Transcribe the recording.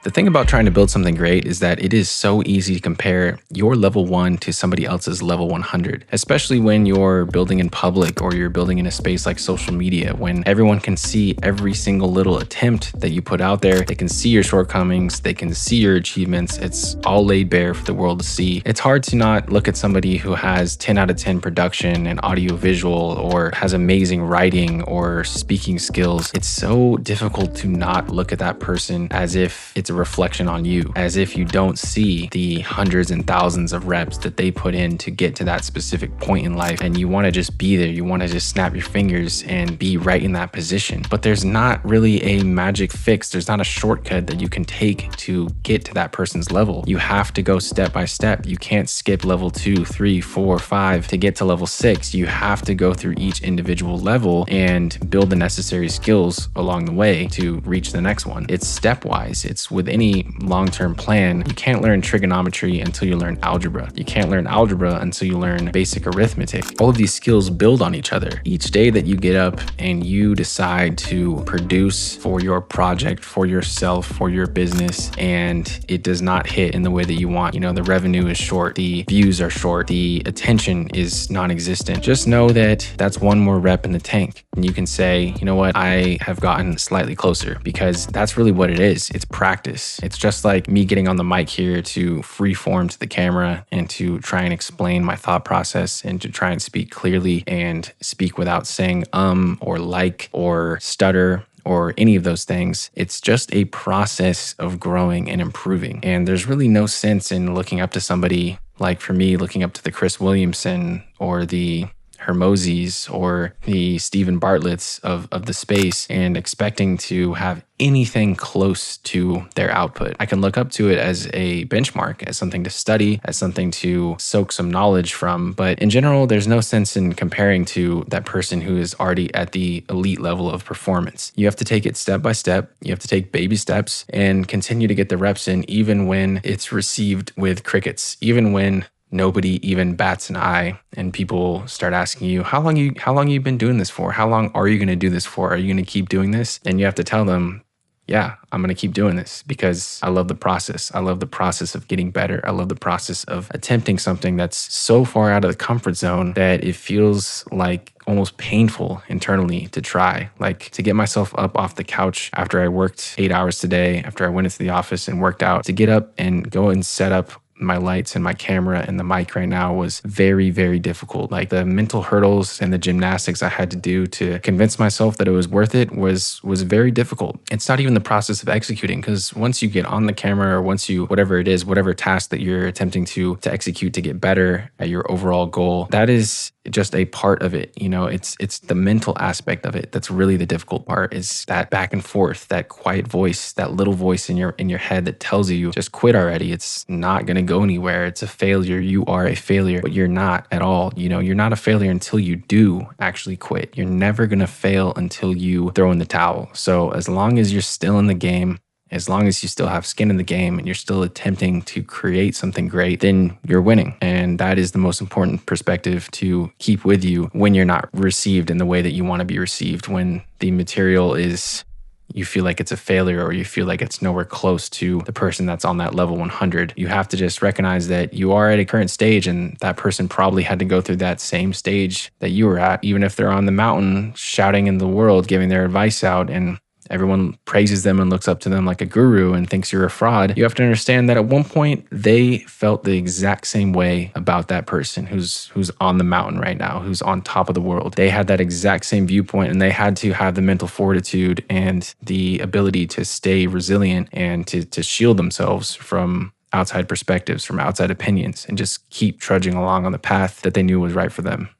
The thing about trying to build something great is that it is so easy to compare your level 1 to somebody else's level 100, especially when you're building in public or you're building in a space like social media, when everyone can see every single little attempt that you put out there. They can see your shortcomings, they can see your achievements. It's all laid bare for the world to see. It's hard to not look at somebody who has 10 out of 10 production and audio visual, or has amazing writing or speaking skills. It's so difficult to not look at that person as if it's a reflection on you, as if you don't see the hundreds and thousands of reps that they put in to get to that specific point in life. And you want to just be there. You want to just snap your fingers and be right in that position. But there's not really a magic fix. There's not a shortcut that you can take to get to that person's level. You have to go step by step. You can't skip level 2, 3, 4, 5 to get to level 6. You have to go through each individual level and build the necessary skills along the way to reach the next one. It's stepwise. It's with any long-term plan. You can't learn trigonometry until you learn algebra. You can't learn algebra until you learn basic arithmetic. All of these skills build on each other. Each day that you get up and you decide to produce for your project, for yourself, for your business, and it does not hit in the way that you want, the revenue is short, the views are short, the attention is non-existent, just know that that's one more rep in the tank. And you can say, you know what, I have gotten slightly closer, because that's really what it is. It's practice. It's just like me getting on the mic here to free form to the camera and to try and explain my thought process and to try and speak clearly and speak without saying or like or stutter or any of those things. It's just a process of growing and improving. And there's really no sense in looking up to somebody, like for me, looking up to the Chris Williamson or the Hermoses or the Stephen Bartletts of the space and expecting to have anything close to their output. I can look up to it as a benchmark, as something to study, as something to soak some knowledge from. But in general, there's no sense in comparing to that person who is already at the elite level of performance. You have to take it step by step. You have to take baby steps and continue to get the reps in, even when it's received with crickets, even when nobody even bats an eye and people start asking you, how long you been doing this for? How long are you going to do this for? Are you going to keep doing this? And you have to tell them, yeah, I'm going to keep doing this because I love the process. I love the process of getting better. I love the process of attempting something that's so far out of the comfort zone that it feels like almost painful internally to try. Like to get myself up off the couch after I worked 8 hours today, after I went into the office and worked out, to get up and go and set up my lights and my camera and the mic right now was very, very difficult. Like the mental hurdles and the gymnastics I had to do to convince myself that it was worth it was very difficult. It's not even the process of executing, because once you get on the camera or once you, whatever it is, whatever task that you're attempting to execute to get better at your overall goal, that is just a part of it. It's the mental aspect of it that's really the difficult part, is that back and forth, that quiet voice, that little voice in your head that tells you, just quit already. It's not going to go anywhere. It's a failure. You are a failure, but you're not at all. You're not a failure until you do actually quit. You're never going to fail until you throw in the towel. So as long as you're still in the game, as long as you still have skin in the game and you're still attempting to create something great, then you're winning. And that is the most important perspective to keep with you when you're not received in the way that you want to be received, when the material is, you feel like it's a failure or you feel like it's nowhere close to the person that's on that level 100. You have to just recognize that you are at a current stage and that person probably had to go through that same stage that you were at, even if they're on the mountain shouting in the world, giving their advice out, and everyone praises them and looks up to them like a guru and thinks you're a fraud. You have to understand that at one point they felt the exact same way about that person who's on the mountain right now, who's on top of the world. They had that exact same viewpoint, and they had to have the mental fortitude and the ability to stay resilient and to shield themselves from outside perspectives, from outside opinions, and just keep trudging along on the path that they knew was right for them.